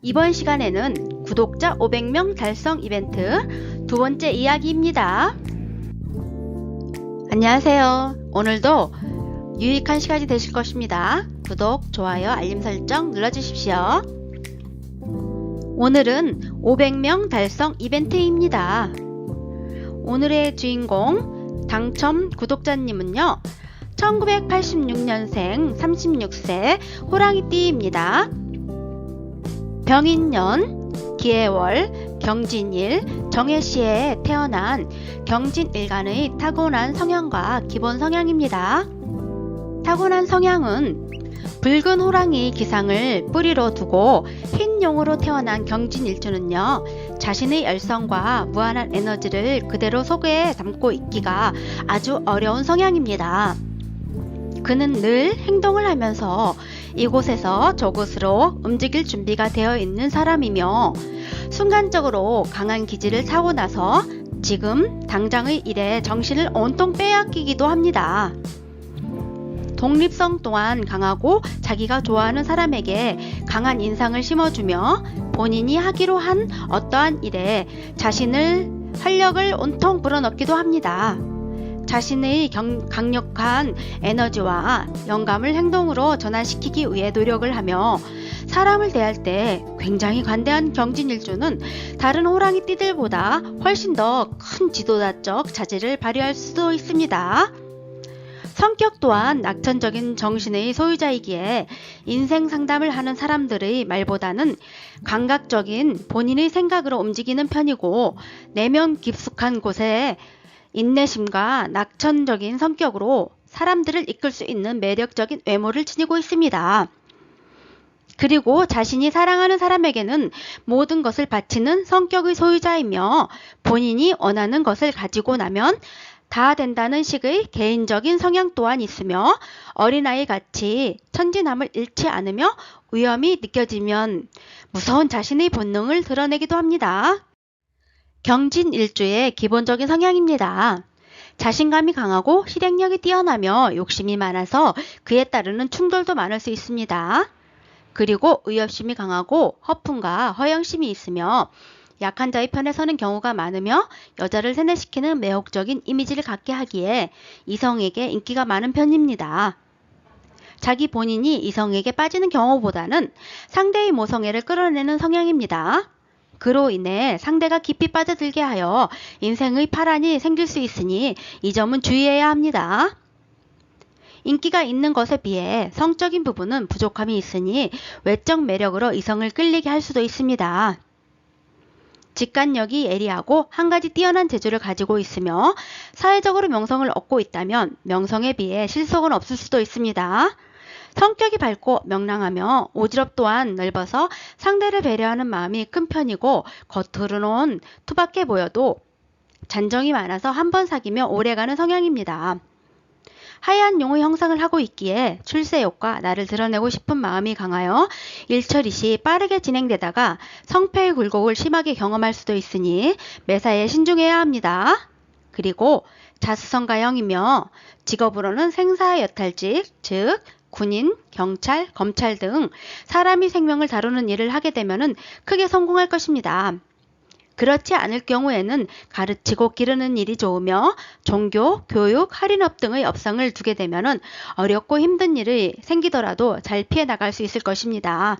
이번 시간에는 구독자 500명 달성 이벤트 두 번째 이야기입니다. 안녕하세요. 오늘도 유익한 시간이 되실 것입니다. 구독, 좋아요, 알림 설정 눌러주십시오. 오늘은 500명 달성 이벤트입니다. 오늘의 주인공 당첨 구독자님은요. 1986년생 36세 호랑이띠입니다. 병인년, 기해월, 경진일, 정해시에 태어난 경진일간의 타고난 성향과 기본 성향입니다. 타고난 성향은 붉은 호랑이 기상을 뿌리로 두고 흰 용으로 태어난 경진일주는요. 자신의 열성과 무한한 에너지를 그대로 속에 담고 있기가 아주 어려운 성향입니다. 그는 늘 행동을 하면서 이곳에서 저곳으로 움직일 준비가 되어 있는 사람이며 순간적으로 강한 기질을 타고나서 지금 당장의 일에 정신을 온통 빼앗기기도 합니다. 독립성 또한 강하고 자기가 좋아하는 사람에게 강한 인상을 심어주며 본인이 하기로 한 어떠한 일에 자신을 활력을 온통 불어넣기도 합니다. 자신의 강력한 에너지와 영감을 행동으로 전환시키기 위해 노력을 하며 사람을 대할 때 굉장히 관대한 경진일주는 다른 호랑이띠들보다 훨씬 더 큰 지도자적 자질을 발휘할 수도 있습니다. 성격 또한 낙천적인 정신의 소유자이기에 인생 상담을 하는 사람들의 말보다는 감각적인 본인의 생각으로 움직이는 편이고 내면 깊숙한 곳에 인내심과 낙천적인 성격으로 사람들을 이끌 수 있는 매력적인 외모를 지니고 있습니다. 그리고 자신이 사랑하는 사람에게는 모든 것을 바치는 성격의 소유자이며 본인이 원하는 것을 가지고 나면 다 된다는 식의 개인적인 성향 또한 있으며 어린아이 같이 천진함을 잃지 않으며 위험이 느껴지면 무서운 자신의 본능을 드러내기도 합니다. 경진일주의 기본적인 성향입니다. 자신감이 강하고 실행력이 뛰어나며 욕심이 많아서 그에 따르는 충돌도 많을 수 있습니다. 그리고 의협심이 강하고 허풍과 허영심이 있으며 약한 자의 편에 서는 경우가 많으며 여자를 세뇌시키는 매혹적인 이미지를 갖게 하기에 이성에게 인기가 많은 편입니다. 자기 본인이 이성에게 빠지는 경우보다는 상대의 모성애를 끌어내는 성향입니다. 그로 인해 상대가 깊이 빠져들게 하여 인생의 파란이 생길 수 있으니 이 점은 주의해야 합니다. 인기가 있는 것에 비해 성적인 부분은 부족함이 있으니 외적 매력으로 이성을 끌리게 할 수도 있습니다. 직관력이 예리하고 한 가지 뛰어난 재주를 가지고 있으며 사회적으로 명성을 얻고 있다면 명성에 비해 실속은 없을 수도 있습니다. 성격이 밝고 명랑하며 오지랖 또한 넓어서 상대를 배려하는 마음이 큰 편이고 겉으로는 투박해 보여도 잔정이 많아서 한 번 사귀며 오래가는 성향입니다. 하얀 용의 형상을 하고 있기에 출세욕과 나를 드러내고 싶은 마음이 강하여 일처리시 빠르게 진행되다가 성패의 굴곡을 심하게 경험할 수도 있으니 매사에 신중해야 합니다. 그리고 자수성가형이며 직업으로는 생사의 여탈직, 즉 군인, 경찰, 검찰 등 사람이 생명을 다루는 일을 하게 되면 크게 성공할 것입니다. 그렇지 않을 경우에는 가르치고 기르는 일이 좋으며 종교, 교육, 할인업 등의 업성을 두게 되면 어렵고 힘든 일이 생기더라도 잘 피해 나갈 수 있을 것입니다.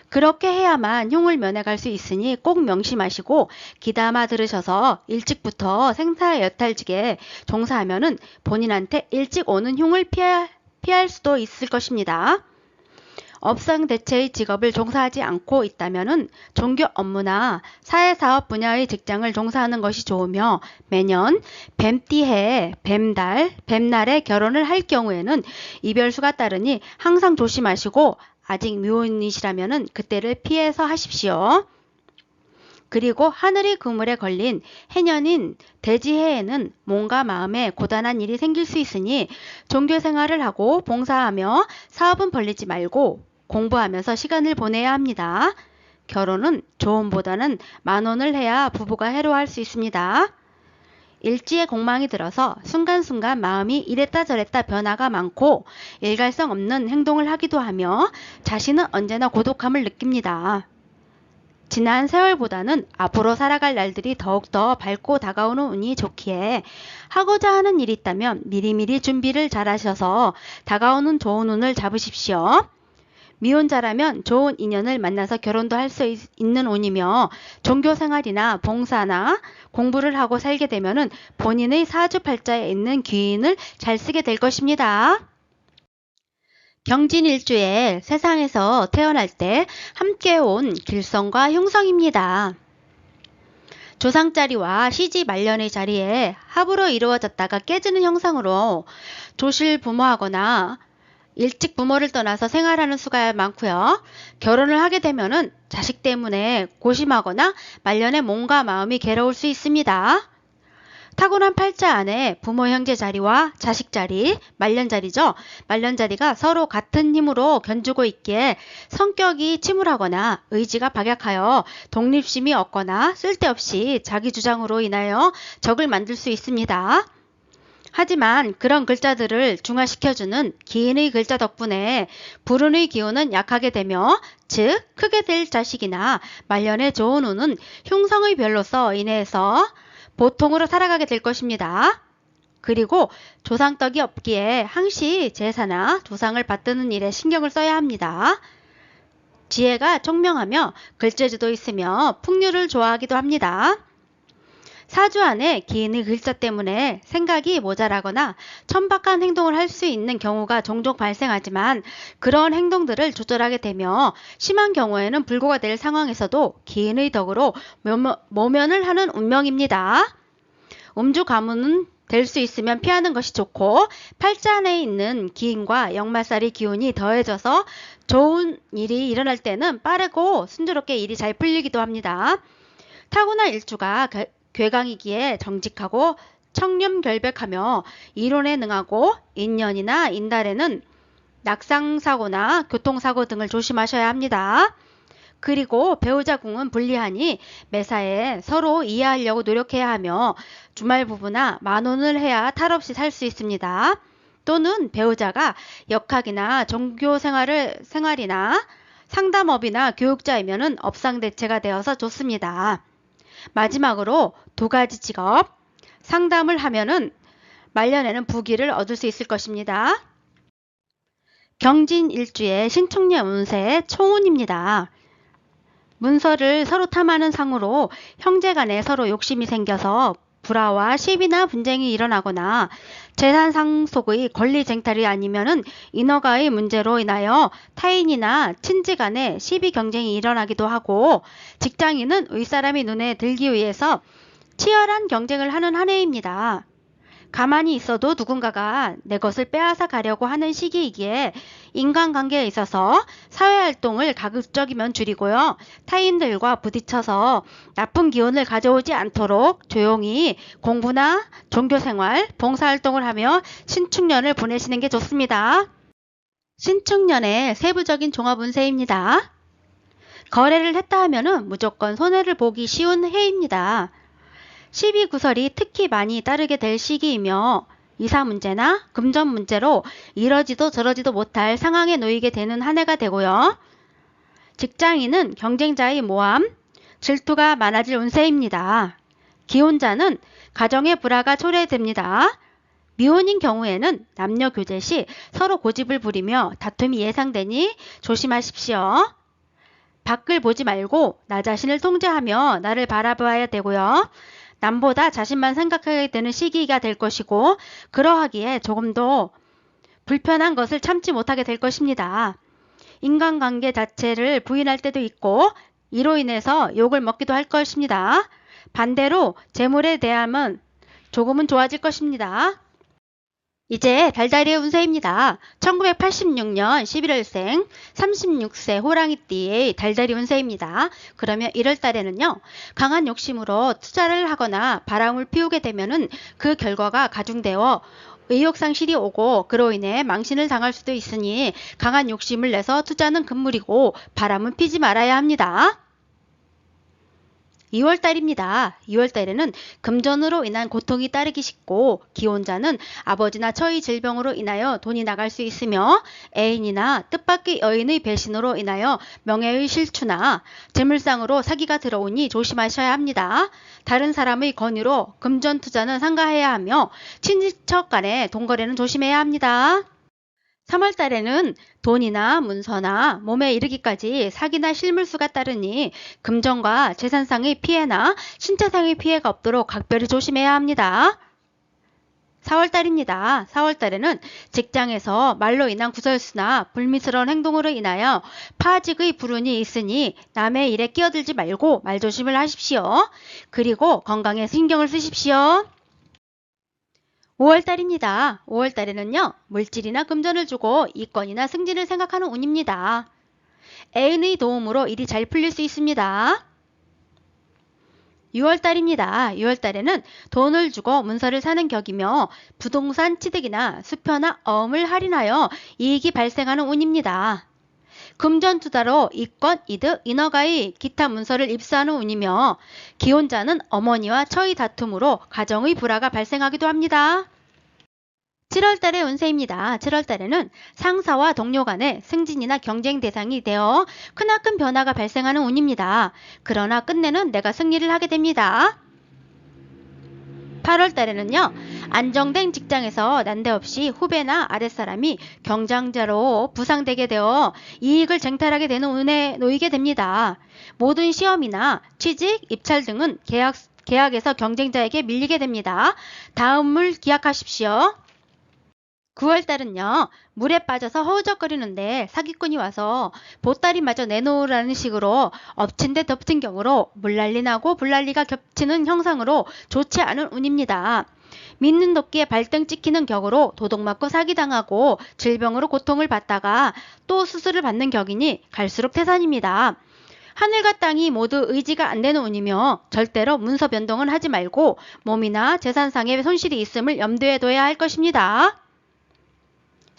그렇게 해야만 흉을 면해갈 수 있으니 꼭 명심하시고 귀담아 들으셔서 일찍부터 생사의 여탈직에 종사하면 본인한테 일찍 오는 흉을 피할 수도 있을 것입니다. 업상 대체의 직업을 종사하지 않고 있다면 종교 업무나 사회사업 분야의 직장을 종사하는 것이 좋으며 매년 뱀띠해, 뱀달, 뱀날에 결혼을 할 경우에는 이별수가 따르니 항상 조심하시고 아직 미혼이시라면 그때를 피해서 하십시오. 그리고 하늘의 그물에 걸린 해년인 대지해에는 몸과 마음에 고단한 일이 생길 수 있으니 종교생활을 하고 봉사하며 사업은 벌리지 말고 공부하면서 시간을 보내야 합니다. 결혼은 조언보다는 만원을 해야 부부가 해로할 수 있습니다. 일지에 공망이 들어서 순간순간 마음이 이랬다 저랬다 변화가 많고 일갈성 없는 행동을 하기도 하며 자신은 언제나 고독함을 느낍니다. 지난 세월보다는 앞으로 살아갈 날들이 더욱더 밝고 다가오는 운이 좋기에 하고자 하는 일이 있다면 미리미리 준비를 잘 하셔서 다가오는 좋은 운을 잡으십시오. 미혼자라면 좋은 인연을 만나서 결혼도 할 수 있는 운이며 종교생활이나 봉사나 공부를 하고 살게 되면 본인의 사주팔자에 있는 귀인을 잘 쓰게 될 것입니다. 경진일주에 세상에서 태어날 때 함께 온 길성과 흉성입니다. 조상자리와 시지 말년의 자리에 합으로 이루어졌다가 깨지는 형상으로 조실부모하거나 일찍 부모를 떠나서 생활하는 수가 많고요. 결혼을 하게 되면은 자식 때문에 고심하거나 말년에 몸과 마음이 괴로울 수 있습니다. 타고난 팔자 안에 부모 형제 자리와 자식 자리, 말년 자리죠. 말년 자리가 서로 같은 힘으로 견주고 있기에 성격이 침울하거나 의지가 박약하여 독립심이 없거나 쓸데없이 자기 주장으로 인하여 적을 만들 수 있습니다. 하지만 그런 글자들을 중화시켜주는 기인의 글자 덕분에 불운의 기운은 약하게 되며 즉 크게 될 자식이나 말년에 좋은 운은 흉성의 별로서 인해서 보통으로 살아가게 될 것입니다. 그리고 조상떡이 없기에 항시 제사나 조상을 받드는 일에 신경을 써야 합니다. 지혜가 총명하며 글재주도 있으며 풍류를 좋아하기도 합니다. 사주 안에 기인의 글자 때문에 생각이 모자라거나 천박한 행동을 할 수 있는 경우가 종종 발생하지만 그런 행동들을 조절하게 되며 심한 경우에는 불구가 될 상황에서도 기인의 덕으로 모면을 하는 운명입니다. 음주 가문은 될 수 있으면 피하는 것이 좋고 팔자 안에 있는 기인과 역마살이 기운이 더해져서 좋은 일이 일어날 때는 빠르고 순조롭게 일이 잘 풀리기도 합니다. 타고난 일주가 괴강이기에 정직하고 청렴결백하며 이론에 능하고 인연이나 인달에는 낙상사고나 교통사고 등을 조심하셔야 합니다. 그리고 배우자 궁은 불리하니 매사에 서로 이해하려고 노력해야 하며 주말 부부나 만혼을 해야 탈 없이 살 수 있습니다. 또는 배우자가 역학이나 종교생활이나 상담업이나 교육자이면 업상대체가 되어서 좋습니다. 마지막으로 두 가지 직업, 상담을 하면은 말년에는 부귀를 얻을 수 있을 것입니다. 경진일주의 신축년 운세 총운입니다. 문서를 서로 탐하는 상으로 형제간에 서로 욕심이 생겨서 불화와 시비나 분쟁이 일어나거나 재산 상속의 권리 쟁탈이 아니면은 인허가의 문제로 인하여 타인이나 친지 간에 시비 경쟁이 일어나기도 하고 직장인은 윗사람이 눈에 들기 위해서 치열한 경쟁을 하는 한 해입니다. 가만히 있어도 누군가가 내 것을 빼앗아 가려고 하는 시기이기에 인간관계에 있어서 사회활동을 가급적이면 줄이고요. 타인들과 부딪혀서 나쁜 기운을 가져오지 않도록 조용히 공부나 종교생활, 봉사활동을 하며 신축년을 보내시는 게 좋습니다. 신축년의 세부적인 종합운세입니다. 거래를 했다 하면은 무조건 손해를 보기 쉬운 해입니다. 시비구설이 특히 많이 따르게 될 시기이며 이사 문제나 금전 문제로 이러지도 저러지도 못할 상황에 놓이게 되는 한 해가 되고요. 직장인은 경쟁자의 모함, 질투가 많아질 운세입니다. 기혼자는 가정의 불화가 초래됩니다. 미혼인 경우에는 남녀 교제 시 서로 고집을 부리며 다툼이 예상되니 조심하십시오. 밖을 보지 말고 나 자신을 통제하며 나를 바라봐야 되고요. 남보다 자신만 생각하게 되는 시기가 될 것이고 그러하기에 조금도 불편한 것을 참지 못하게 될 것입니다. 인간관계 자체를 부인할 때도 있고 이로 인해서 욕을 먹기도 할 것입니다. 반대로 재물에 대하면 조금은 좋아질 것입니다. 이제 달달이의 운세입니다. 1986년 11월생 36세 호랑이띠의 달달이 운세입니다. 그러면 1월달에는요. 강한 욕심으로 투자를 하거나 바람을 피우게 되면은 그 결과가 가중되어 의욕상실이 오고 그로 인해 망신을 당할 수도 있으니 강한 욕심을 내서 투자는 금물이고 바람은 피지 말아야 합니다. 2월달입니다. 2월달에는 금전으로 인한 고통이 따르기 쉽고 기혼자는 아버지나 처의 질병으로 인하여 돈이 나갈 수 있으며 애인이나 뜻밖의 여인의 배신으로 인하여 명예의 실추나 재물상으로 사기가 들어오니 조심하셔야 합니다. 다른 사람의 권유로 금전 투자는 삼가해야 하며 친인척 간의 돈거래는 조심해야 합니다. 3월달에는 돈이나 문서나 몸에 이르기까지 사기나 실물수가 따르니 금전과 재산상의 피해나 신체상의 피해가 없도록 각별히 조심해야 합니다. 4월달입니다. 4월달에는 직장에서 말로 인한 구설수나 불미스러운 행동으로 인하여 파직의 불운이 있으니 남의 일에 끼어들지 말고 말조심을 하십시오. 그리고 건강에 신경을 쓰십시오. 5월달입니다. 5월달에는요, 물질이나 금전을 주고 이권이나 승진을 생각하는 운입니다. 애인의 도움으로 일이 잘 풀릴 수 있습니다. 6월달입니다. 6월달에는 돈을 주고 문서를 사는 격이며 부동산 취득이나 수표나 어음을 할인하여 이익이 발생하는 운입니다. 금전 투자로 이권, 이득, 인허가의 기타 문서를 입수하는 운이며 기혼자는 어머니와 처의 다툼으로 가정의 불화가 발생하기도 합니다. 7월달의 운세입니다. 7월달에는 상사와 동료 간의 승진이나 경쟁 대상이 되어 크나큰 변화가 발생하는 운입니다. 그러나 끝내는 내가 승리를 하게 됩니다. 8월달에는요. 안정된 직장에서 난데없이 후배나 아랫사람이 경쟁자로 부상되게 되어 이익을 쟁탈하게 되는 운에 놓이게 됩니다. 모든 시험이나 취직, 입찰 등은 계약에서 경쟁자에게 밀리게 됩니다. 다음을 기약하십시오. 9월달은요. 물에 빠져서 허우적거리는데 사기꾼이 와서 보따리마저 내놓으라는 식으로 엎친 데 덮친 경우로 물난리 나고 불난리가 겹치는 형상으로 좋지 않은 운입니다. 믿는 도끼에 발등 찍히는 격으로 도둑맞고 사기당하고 질병으로 고통을 받다가 또 수술을 받는 격이니 갈수록 태산입니다. 하늘과 땅이 모두 의지가 안 되는 운이며 절대로 문서 변동은 하지 말고 몸이나 재산상의 손실이 있음을 염두에 둬야 할 것입니다.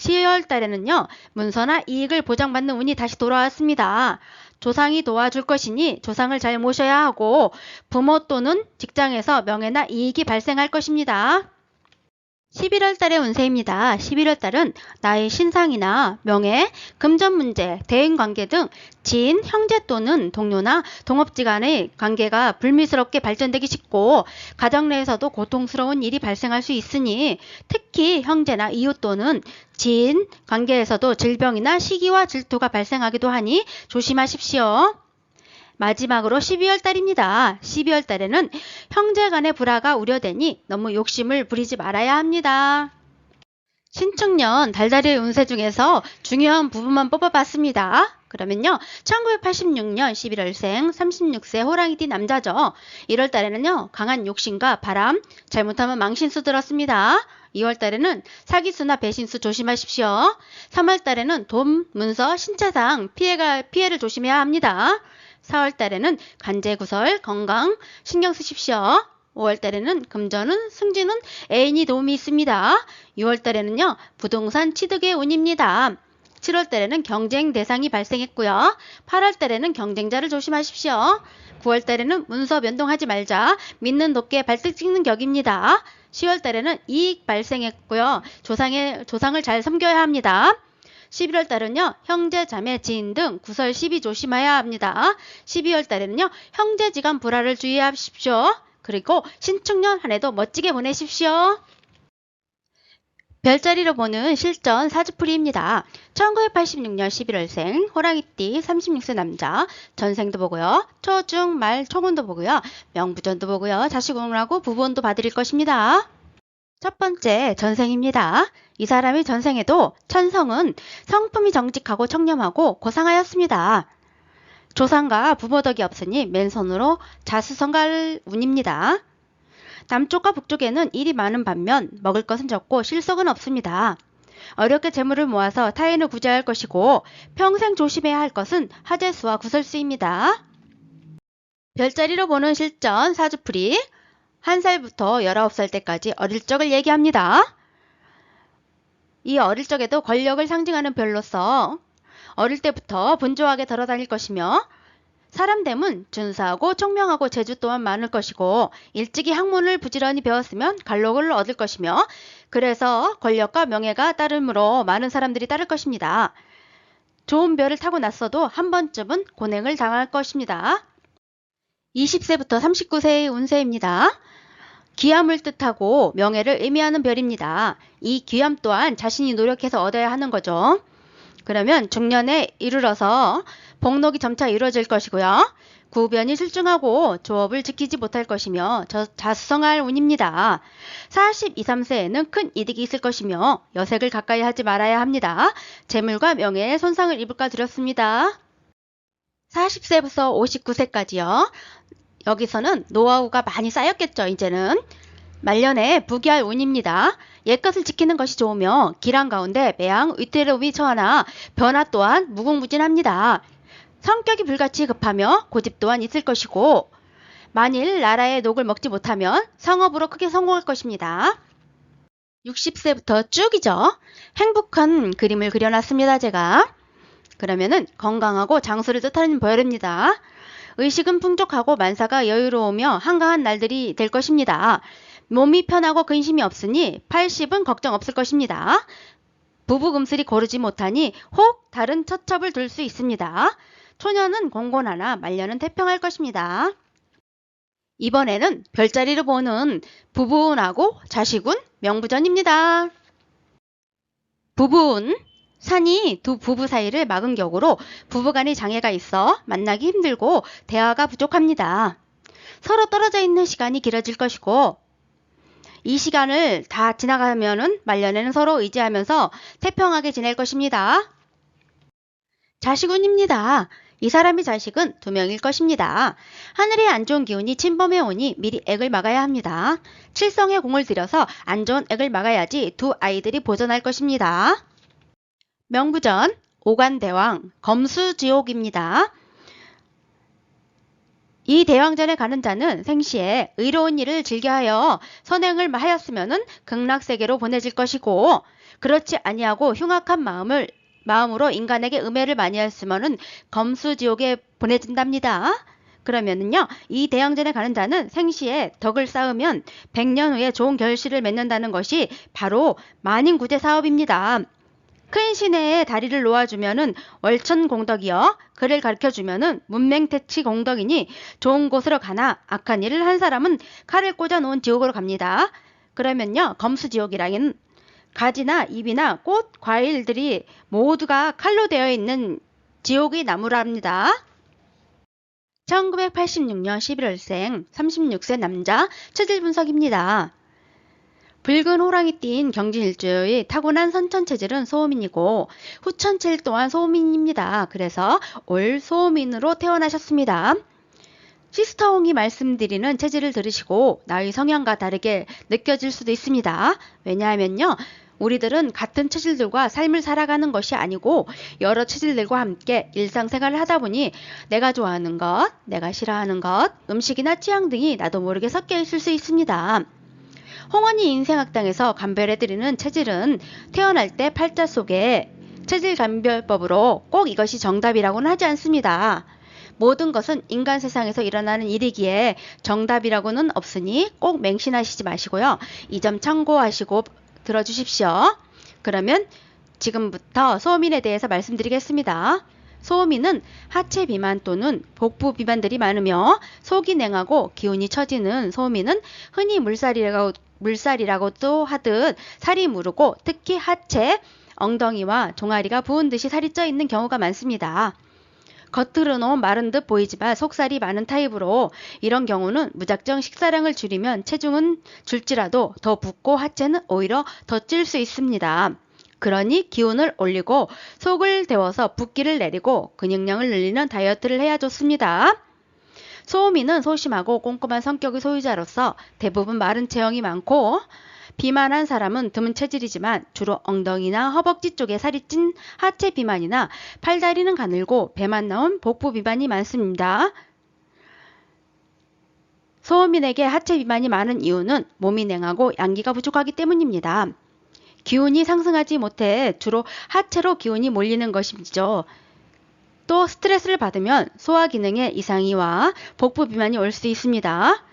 10월 달에는요. 문서나 이익을 보장받는 운이 다시 돌아왔습니다. 조상이 도와줄 것이니 조상을 잘 모셔야 하고 부모 또는 직장에서 명예나 이익이 발생할 것입니다. 11월 달의 운세입니다. 11월 달은 나의 신상이나 명예, 금전 문제, 대인관계 등 지인, 형제 또는 동료나 동업지간의 관계가 불미스럽게 발전되기 쉽고 가정 내에서도 고통스러운 일이 발생할 수 있으니 특히 형제나 이웃 또는 지인 관계에서도 질병이나 시기와 질투가 발생하기도 하니 조심하십시오. 마지막으로 12월 달입니다. 12월 달에는 형제 간의 불화가 우려되니 너무 욕심을 부리지 말아야 합니다. 신축년 달달이 운세 중에서 중요한 부분만 뽑아봤습니다. 그러면요. 1986년 11월생 36세 호랑이띠 남자죠. 1월 달에는요. 강한 욕심과 바람, 잘못하면 망신수 들었습니다. 2월 달에는 사기수나 배신수 조심하십시오. 3월 달에는 돈, 문서, 신체상 피해를 조심해야 합니다. 4월 달에는 관제구설, 건강 신경 쓰십시오. 5월 달에는 금전은 승진은 애인이 도움이 있습니다. 6월 달에는요. 부동산 취득의 운입니다. 7월 달에는 경쟁 대상이 발생했고요. 8월 달에는 경쟁자를 조심하십시오. 9월 달에는 문서 변동하지 말자. 믿는 도끼에 발등 찍는 격입니다. 10월 달에는 이익 발생했고요. 조상을 잘 섬겨야 합니다. 11월 달은요. 형제, 자매, 지인 등 구설 시비 조심해야 합니다. 12월 달에는요. 형제지간 불화를 주의하십시오. 그리고 신축년 한 해도 멋지게 보내십시오. 별자리로 보는 실전 사주풀이입니다. 1986년 11월생 호랑이띠 36세 남자 전생도 보고요. 초, 중, 말, 총운도 보고요. 명부전도 보고요. 자식운하고 부부운도 봐드릴 것입니다. 첫 번째 전생입니다. 이 사람의 전생에도 천성은 성품이 정직하고 청렴하고 고상하였습니다. 조상과 부모 덕이 없으니 맨손으로 자수성가할 운입니다. 남쪽과 북쪽에는 일이 많은 반면 먹을 것은 적고 실속은 없습니다. 어렵게 재물을 모아서 타인을 구제할 것이고 평생 조심해야 할 것은 하재수와 구설수입니다. 별자리로 보는 실전 사주풀이 1살부터 19살 때까지 어릴 적을 얘기합니다. 이 어릴 적에도 권력을 상징하는 별로서 어릴 때부터 분주하게 돌아다닐 것이며 사람 됨은 준수하고 총명하고 재주 또한 많을 것이고 일찍이 학문을 부지런히 배웠으면 갈록을 얻을 것이며 그래서 권력과 명예가 따름으로 많은 사람들이 따를 것입니다. 좋은 별을 타고 났어도 한 번쯤은 고냉을 당할 것입니다. 20세부터 39세의 운세입니다. 귀함을 뜻하고 명예를 의미하는 별입니다. 이 귀함 또한 자신이 노력해서 얻어야 하는 거죠. 그러면 중년에 이르러서 복록이 점차 이루어질 것이고요. 구변이 실중하고 조업을 지키지 못할 것이며 자수성할 운입니다. 42, 3세에는 큰 이득이 있을 것이며 여색을 가까이 하지 말아야 합니다. 재물과 명예에 손상을 입을까 두렵습니다. 40세부터 59세까지요. 여기서는 노하우가 많이 쌓였겠죠. 이제는 말년에 부귀할 운입니다. 옛것을 지키는 것이 좋으며 기란 가운데 매양 위태로움이 처하나 변화 또한 무궁무진합니다. 성격이 불같이 급하며 고집 또한 있을 것이고 만일 나라의 녹을 먹지 못하면 성업으로 크게 성공할 것입니다. 60세부터 쭉이죠. 행복한 그림을 그려놨습니다. 제가. 그러면은 건강하고 장수를 뜻하는 별입니다. 의식은 풍족하고 만사가 여유로우며 한가한 날들이 될 것입니다. 몸이 편하고 근심이 없으니 80은 걱정 없을 것입니다. 부부금슬이 고르지 못하니 혹 다른 처첩을 둘 수 있습니다. 초년은 공곤하나 말년은 태평할 것입니다. 이번에는 별자리를 보는 부부운하고 자식운 명부전입니다. 부부운 산이 두 부부 사이를 막은 격으로 부부간의 장애가 있어 만나기 힘들고 대화가 부족합니다. 서로 떨어져 있는 시간이 길어질 것이고 이 시간을 다 지나가면은 말년에는 서로 의지하면서 태평하게 지낼 것입니다. 자식운입니다. 이 사람의 자식은 2명일 것입니다. 하늘의 안 좋은 기운이 침범해 오니 미리 액을 막아야 합니다. 칠성에 공을 들여서 안 좋은 액을 막아야지 두 아이들이 보존할 것입니다. 명부전, 오관대왕, 검수지옥입니다. 이 대왕전에 가는 자는 생시에 의로운 일을 즐겨하여 선행을 하였으면 극락세계로 보내질 것이고 그렇지 아니하고 흉악한 마음으로 인간에게 음해를 많이 했으면 검수지옥에 보내진답니다. 그러면은요, 이 대왕전에 가는 자는 생시에 덕을 쌓으면 100년 후에 좋은 결실을 맺는다는 것이 바로 만인구제 사업입니다. 큰 시내에 다리를 놓아주면은 월천공덕이요. 그를 가르쳐주면은 문맹태치 공덕이니 좋은 곳으로 가나 악한 일을 한 사람은 칼을 꽂아 놓은 지옥으로 갑니다. 그러면요, 검수지옥이라는 가지나 잎이나 꽃, 과일들이 모두가 칼로 되어 있는 지옥의 나무랍니다. 1986년 11월생 36세 남자 체질 분석입니다. 붉은 호랑이 띤 경진일주의 타고난 선천체질은 소음인이고 후천체질 또한 소음인입니다. 그래서 올 소음인으로 태어나셨습니다. 시스터홍이 말씀드리는 체질을 들으시고 나의 성향과 다르게 느껴질 수도 있습니다. 왜냐하면요. 우리들은 같은 체질들과 삶을 살아가는 것이 아니고 여러 체질들과 함께 일상생활을 하다 보니 내가 좋아하는 것, 내가 싫어하는 것, 음식이나 취향 등이 나도 모르게 섞여 있을 수 있습니다. 홍원이 인생학당에서 감별해드리는 체질은 태어날 때 팔자 속에 체질 감별법으로 꼭 이것이 정답이라고는 하지 않습니다. 모든 것은 인간 세상에서 일어나는 일이기에 정답이라고는 없으니 꼭 맹신하시지 마시고요. 이 점 참고하시고 들어주십시오. 그러면 지금부터 소음인에 대해서 말씀드리겠습니다. 소음인은 하체 비만 또는 복부 비만들이 많으며 속이 냉하고 기운이 처지는 소음인은 흔히 물살이라고도 하듯 살이 무르고 특히 하체, 엉덩이와 종아리가 부은 듯이 살이 쪄 있는 경우가 많습니다. 겉으로는 마른 듯 보이지만 속살이 많은 타입으로 이런 경우는 무작정 식사량을 줄이면 체중은 줄지라도 더 붓고 하체는 오히려 더 찔 수 있습니다. 그러니 기운을 올리고 속을 데워서 붓기를 내리고 근육량을 늘리는 다이어트를 해야 좋습니다. 소음인은 소심하고 꼼꼼한 성격의 소유자로서 대부분 마른 체형이 많고 비만한 사람은 드문 체질이지만 주로 엉덩이나 허벅지 쪽에 살이 찐 하체 비만이나 팔다리는 가늘고 배만 나온 복부 비만이 많습니다. 소음인에게 하체 비만이 많은 이유는 몸이 냉하고 양기가 부족하기 때문입니다. 기운이 상승하지 못해 주로 하체로 기운이 몰리는 것이죠. 또 스트레스를 받으면 소화 기능에 이상이 와 복부 비만이 올 수 있습니다.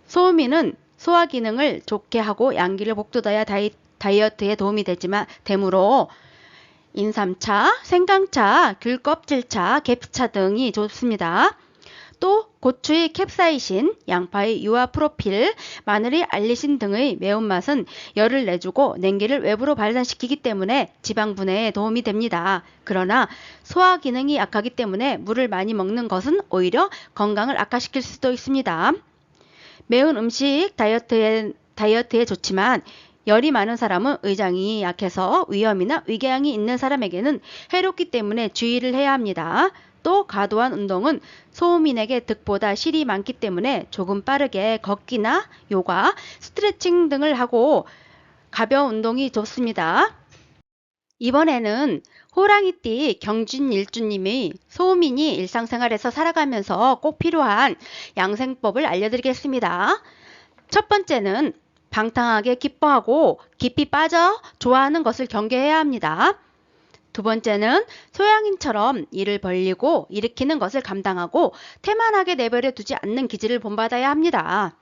소음이는 소화 기능을 좋게 하고 양기를 복돋아야 다이어트에 도움이 되므로 인삼차, 생강차, 귤껍질차, 계피차 등이 좋습니다. 또 고추의 캡사이신, 양파의 유아프로필, 마늘의 알리신 등의 매운맛은 열을 내주고 냉기를 외부로 발산시키기 때문에 지방 분해에 도움이 됩니다. 그러나 소화 기능이 약하기 때문에 물을 많이 먹는 것은 오히려 건강을 악화시킬 수도 있습니다. 매운 음식 다이어트에 좋지만 열이 많은 사람은 의장이 약해서 위염이나 위궤양이 있는 사람에게는 해롭기 때문에 주의를 해야 합니다. 또 과도한 운동은 소음인에게 득보다 실이 많기 때문에 조금 빠르게 걷기나 요가, 스트레칭 등을 하고 가벼운 운동이 좋습니다. 이번에는 호랑이띠 경준일주님이 소음인이 일상생활에서 살아가면서 꼭 필요한 양생법을 알려드리겠습니다. 첫 번째는 방탕하게 기뻐하고 깊이 빠져 좋아하는 것을 경계해야 합니다. 두 번째는 소양인처럼 일을 벌리고 일으키는 것을 감당하고 태만하게 내버려 두지 않는 기질을 본받아야 합니다.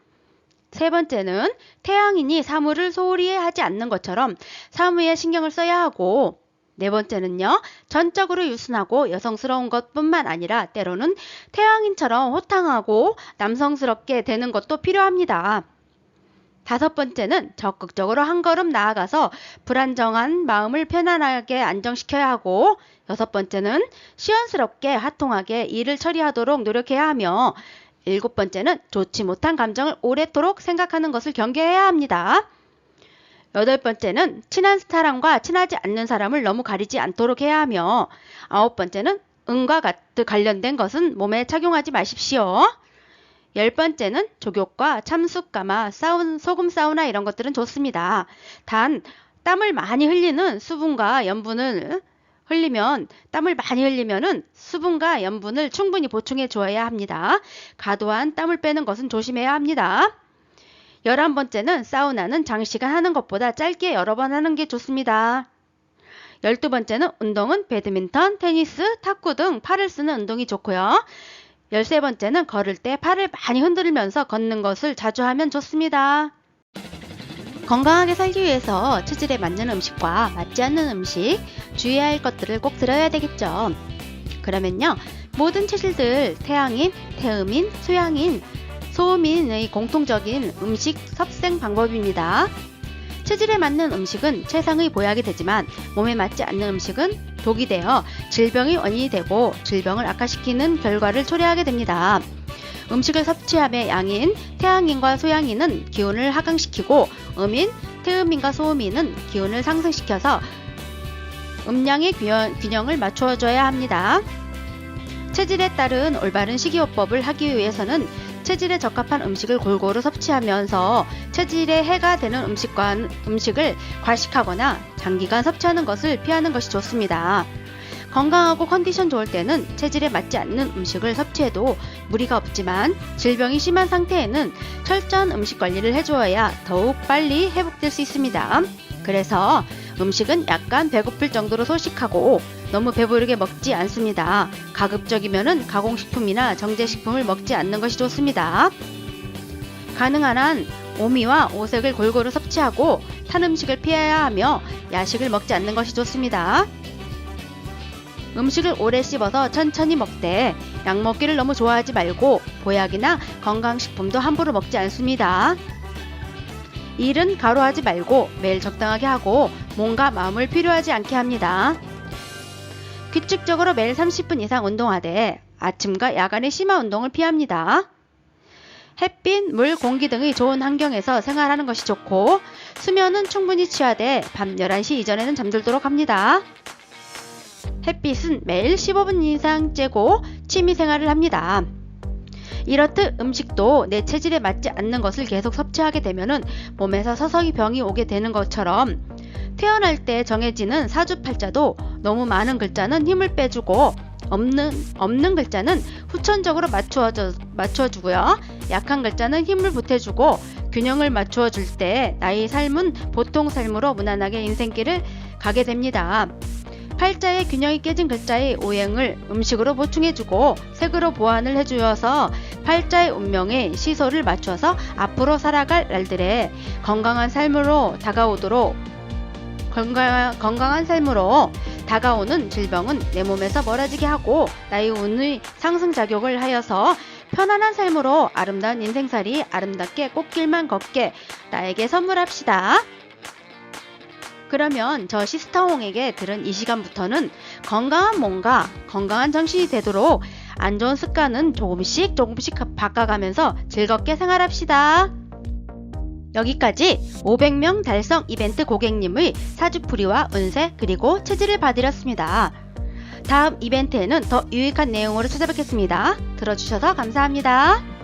세 번째는 태양인이 사무를 소홀히 하지 않는 것처럼 사무에 신경을 써야 하고, 네 번째는요, 전적으로 유순하고 여성스러운 것뿐만 아니라 때로는 태양인처럼 호탕하고 남성스럽게 되는 것도 필요합니다. 다섯 번째는 적극적으로 한 걸음 나아가서 불안정한 마음을 편안하게 안정시켜야 하고, 여섯 번째는 시원스럽게 화통하게 일을 처리하도록 노력해야 하며, 일곱 번째는 좋지 못한 감정을 오래도록 생각하는 것을 경계해야 합니다. 여덟 번째는 친한 사람과 친하지 않는 사람을 너무 가리지 않도록 해야 하며, 아홉 번째는 음과 관련된 것은 몸에 착용하지 마십시오. 열 번째는 족욕과 참숯가마, 소금 사우나 이런 것들은 좋습니다. 단 땀을 많이 흘리는 수분과 염분을 땀을 많이 흘리면은 수분과 염분을 충분히 보충해 줘야 합니다. 과도한 땀을 빼는 것은 조심해야 합니다. 11번째는 사우나는 장시간 하는 것보다 짧게 여러 번 하는 게 좋습니다. 12번째는 운동은 배드민턴, 테니스, 탁구 등 팔을 쓰는 운동이 좋고요. 13번째는 걸을 때 팔을 많이 흔들면서 걷는 것을 자주 하면 좋습니다. 건강하게 살기 위해서 체질에 맞는 음식과 맞지 않는 음식, 주의해야 할 것들을 꼭 들어야 되겠죠. 그러면요, 모든 체질들 태양인, 태음인, 소양인, 소음인의 공통적인 음식 섭생 방법입니다. 체질에 맞는 음식은 최상의 보약이 되지만 몸에 맞지 않는 음식은 독이 되어 질병의 원인이 되고 질병을 악화시키는 결과를 초래하게 됩니다. 음식을 섭취함의 양인, 태양인과 소양인은 기운을 하강시키고 음인, 태음인과 소음인은 기운을 상승시켜서 음양의 균형을 맞춰줘야 합니다. 체질에 따른 올바른 식이요법을 하기 위해서는 체질에 적합한 음식을 골고루 섭취하면서 체질에 해가 되는 음식을 과식하거나 장기간 섭취하는 것을 피하는 것이 좋습니다. 건강하고 컨디션 좋을 때는 체질에 맞지 않는 음식을 섭취해도 무리가 없지만 질병이 심한 상태에는 철저한 음식 관리를 해주어야 더욱 빨리 회복될 수 있습니다. 그래서 음식은 약간 배고플 정도로 소식하고 너무 배부르게 먹지 않습니다. 가급적이면 가공식품이나 정제식품을 먹지 않는 것이 좋습니다. 가능한 한 오미와 오색을 골고루 섭취하고 탄 음식을 피해야 하며 야식을 먹지 않는 것이 좋습니다. 음식을 오래 씹어서 천천히 먹되 약 먹기를 너무 좋아하지 말고 보약이나 건강식품도 함부로 먹지 않습니다. 일은 과로하지 말고 매일 적당하게 하고 몸과 마음을 필요하지 않게 합니다. 규칙적으로 매일 30분 이상 운동하되 아침과 야간에 심한 운동을 피합니다. 햇빛, 물, 공기 등의 좋은 환경에서 생활하는 것이 좋고 수면은 충분히 취하되 밤 11시 이전에는 잠들도록 합니다. 햇빛은 매일 15분 이상 쬐고 취미생활을 합니다. 이렇듯 음식도 내 체질에 맞지 않는 것을 계속 섭취하게 되면은 몸에서 서서히 병이 오게 되는 것처럼 태어날 때 정해지는 사주팔자도 너무 많은 글자는 힘을 빼주고 없는 글자는 후천적으로 맞춰주고요. 약한 글자는 힘을 보태주고 균형을 맞춰줄 때 나의 삶은 보통 삶으로 무난하게 인생길을 가게 됩니다. 팔자의 균형이 깨진 글자의 오행을 음식으로 보충해주고 색으로 보완을 해주어서 팔자의 운명에 시소를 맞춰서 앞으로 살아갈 날들에 건강한 삶으로 다가오는 질병은 내 몸에서 멀어지게 하고 나의 운의 상승작용을 하여서 편안한 삶으로 아름다운 인생살이 아름답게 꽃길만 걷게 나에게 선물합시다. 그러면 저 시스터홍에게 들은 이 시간부터는 건강한 몸과 건강한 정신이 되도록 안 좋은 습관은 조금씩 바꿔가면서 즐겁게 생활합시다. 여기까지 500명 달성 이벤트 고객님의 사주풀이와 운세 그리고 체질을 봐드렸습니다. 다음 이벤트에는 더 유익한 내용으로 찾아뵙겠습니다. 들어주셔서 감사합니다.